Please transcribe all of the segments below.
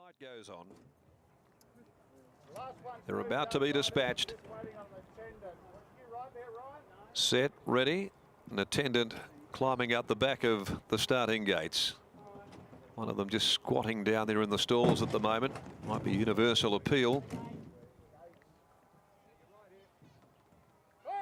Light goes on. They're about to be dispatched. Set, ready. An attendant climbing up the back of the starting gates. One of them just squatting down there in the stalls at the moment. Might be Universal Appeal.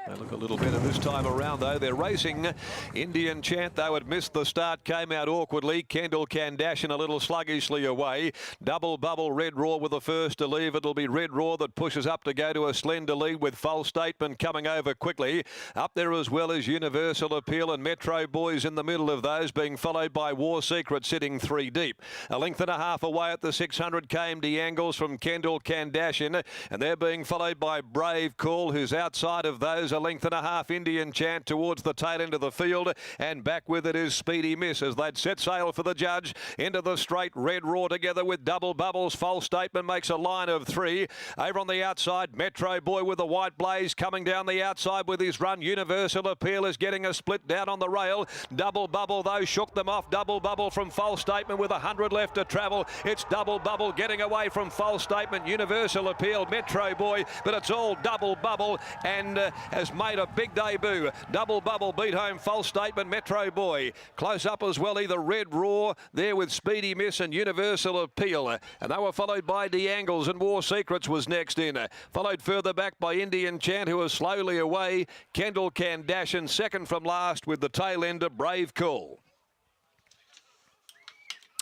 They look a little better this time around, though. They're racing. Indian Chant, though, had missed the start, came out awkwardly. Kendall Kardashian a little sluggishly away. Double Bubble, Red Raw with the first to leave. It'll be Red Raw that pushes up to go to a slender lead with False Statement coming over quickly. Up there as well as Universal Appeal and Metro Boys in the middle of those, being followed by War Secret sitting 3 deep. A length and a half away at the 600 came D'Angles from Kendall Kardashian, and they're being followed by Brave Call, who's outside of those. A length and a half Indian Chant towards the tail end of the field, and back with it is Speedy Miss as they'd set sail for the judge into the straight. Red Raw together with Double Bubbles. False Statement makes a line of 3. Over on the outside, Metro Boy with the white blaze coming down the outside with his run. Universal Appeal is getting a split down on the rail. Double Bubble though shook them off. Double Bubble from False Statement with 100 left to travel. It's Double Bubble getting away from False Statement. Universal Appeal, Metro Boy, but it's all Double Bubble and has made a big debut. Double Bubble beat home False Statement. Metro Boy close up as well, either Red Raw there with Speedy Miss and Universal Appeal, and they were followed by D'Angles, and War Secrets was next in, followed further back by Indian Chant, who was slowly away. Kendall Kardashian second from last with the tail ender Brave Call.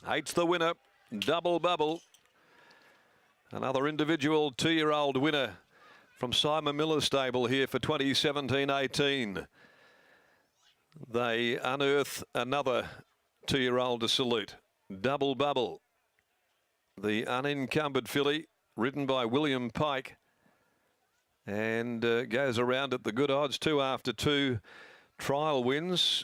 8's the winner, Double Bubble. Another individual 2-year-old winner from Simon Miller's stable here for 2017-18. They unearth another 2-year-old to salute. Double Bubble, the unencumbered filly, ridden by William Pike, and goes around at the good odds. 2 after 2 trial wins.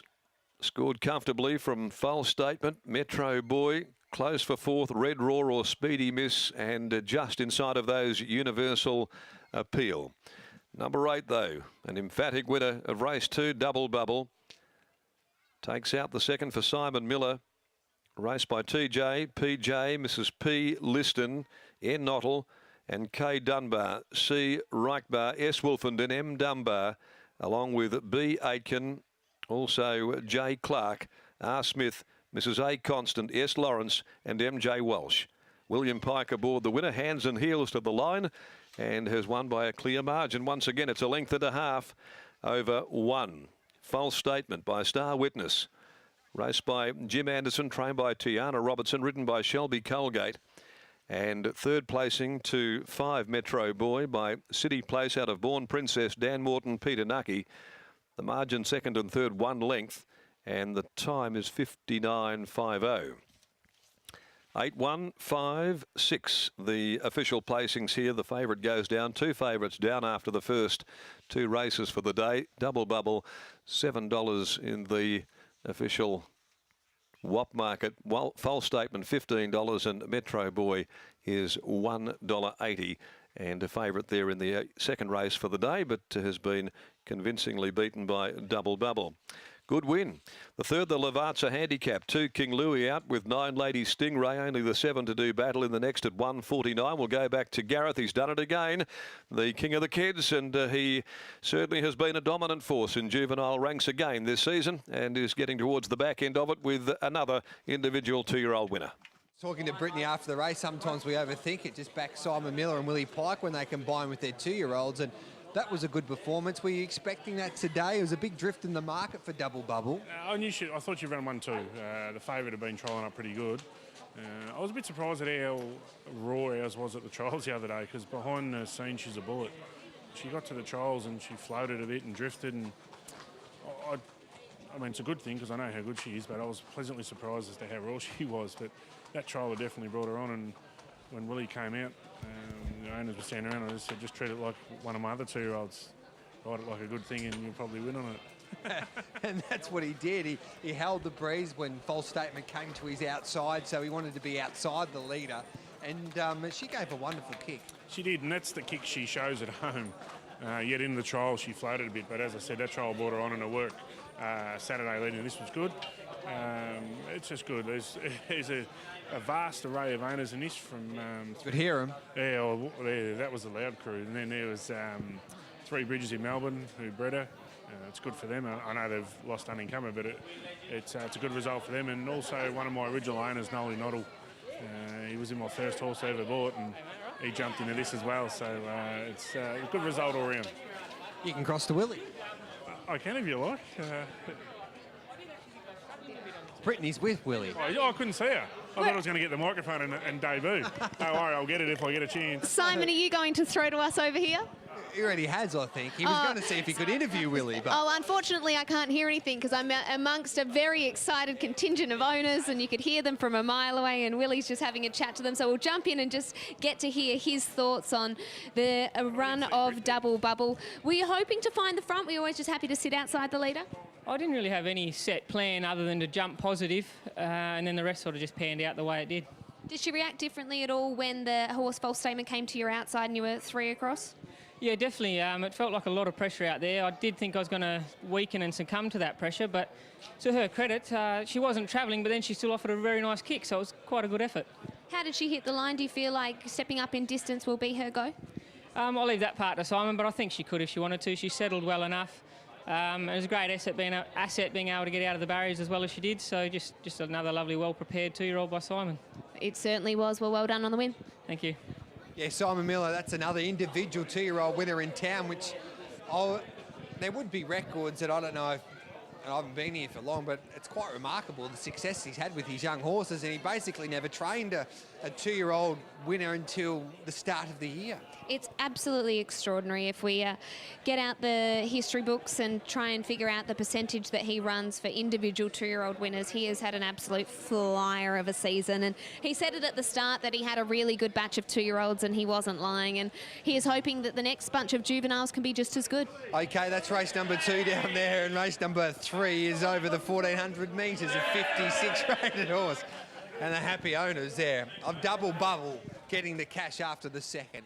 Scored comfortably from False Statement, Metro Boy, close for 4th, Red Raw or Speedy Miss, and just inside of those Universal Appeal. Number 8 though, an emphatic winner of race 2, Double Bubble, takes out the second for Simon Miller. Raced by TJ, PJ, Mrs. P. Liston, N. Nottle and K. Dunbar, C. Reichbar, S. Wolfenden, M. Dunbar, along with B. Aitken, also J. Clark, R. Smith, Mrs. A. Constant, S. Lawrence and M.J. Walsh. William Pike aboard the winner, hands and heels to the line, and has won by a clear margin. Once again, it's a length and a half over 1. False Statement by Star Witness. Raced by Jim Anderson, trained by Tiana Robertson, ridden by Shelby Colgate. And third placing to 5 Metro Boy by City Place out of Born Princess, Dan Morton, Peter Nucky. The margin second and third 1 length, and the time is 59.50. 8-1-5-6, the official placings here. The favourite goes down. 2 favourites down after the first 2 races for the day. Double Bubble, $7 in the official WAP market. Well, False Statement, $15, and Metro Boy is $1.80. And a favourite there in the second race for the day, but has been convincingly beaten by Double Bubble. Good win. The third, the Lavazza Handicap. 2 King Louis out with 9 Lady Stingray. Only the 7 to do battle in the next at 149. We'll go back to Gareth. He's done it again. The king of the kids, and he certainly has been a dominant force in juvenile ranks again this season, and is getting towards the back end of it with another individual 2-year-old winner. Talking to Brittany after the race, sometimes we overthink it. Just back Simon Miller and Willie Pike when they combine with their 2-year-olds, and that was a good performance. Were you expecting that today? It was a big drift in the market for Double Bubble. I thought you'd run 1-2. The favourite had been trialling up pretty good. I was a bit surprised at how raw ours was at the trials the other day, because behind the scenes she's a bullet. She got to the trials and she floated a bit and drifted, and I mean, it's a good thing because I know how good she is, but I was pleasantly surprised as to how raw she was. But that trial definitely brought her on, and when Willie came out, the owners were standing around and I just said, just treat it like one of my other 2-year-olds. Ride it like a good thing and you'll probably win on it. And that's what he did. He held the breeze when False Statement came to his outside, so he wanted to be outside the leader. And she gave a wonderful kick. She did, and that's the kick she shows at home. Yet in the trial she floated a bit, but as I said, that trial brought her on and her work Saturday leading. This was good. It's just good. There's a vast array of owners in this from... Could hear him. Yeah, well, that was the Loud crew. And then there was Three Bridges in Melbourne who bred her. It's good for them. I know they've lost Unincomer, but it's a good result for them. And also one of my original owners, Nolly Noddle, he was in my first horse I ever bought, and he jumped into this as well. So it's a good result all around. You can cross to Willie. I can if you like. Brittany's with Willie. I couldn't see her. I thought I was going to get the microphone and debut. Don't worry, I'll get it if I get a chance. Simon, are you going to throw to us over here? He already has, I think. He was going to see if he could interview Willie, but... Oh, unfortunately, I can't hear anything because I'm amongst a very excited contingent of owners, and you could hear them from a mile away, and Willie's just having a chat to them. So we'll jump in and just get to hear his thoughts on the run of Double Bubble. Were you hoping to find the front? Were you always just happy to sit outside the leader? I didn't really have any set plan other than to jump positive, and then the rest sort of just panned out the way it did. Did she react differently at all when the horse false statement came to your outside and you were 3 across? Yeah, definitely. It felt like a lot of pressure out there. I did think I was going to weaken and succumb to that pressure, but to her credit, she wasn't travelling, but then she still offered a very nice kick, so it was quite a good effort. How did she hit the line? Do you feel like stepping up in distance will be her go? I'll leave that part to Simon, but I think she could if she wanted to. She settled well enough. It was a great asset being able to get out of the barriers as well as she did, so just another lovely, well-prepared 2-year-old by Simon. It certainly was. Well done on the win. Thank you. Yeah, Simon Miller, that's another individual 2-year-old winner in town, which there would be records that I don't know if, and I haven't been here for long, but it's quite remarkable the success he's had with his young horses, and he basically never trained a 2-year-old winner until the start of the year. It's absolutely extraordinary. If we get out the history books and try and figure out the percentage that he runs for individual 2-year-old winners, he has had an absolute flyer of a season. And he said it at the start that he had a really good batch of 2-year-olds, and he wasn't lying. And he is hoping that the next bunch of juveniles can be just as good. Okay, that's race number 2 down there, and race number 3 is over the 1,400 metres, a 56 rated horse. And the happy owners there of Double Bubble getting the cash after the second.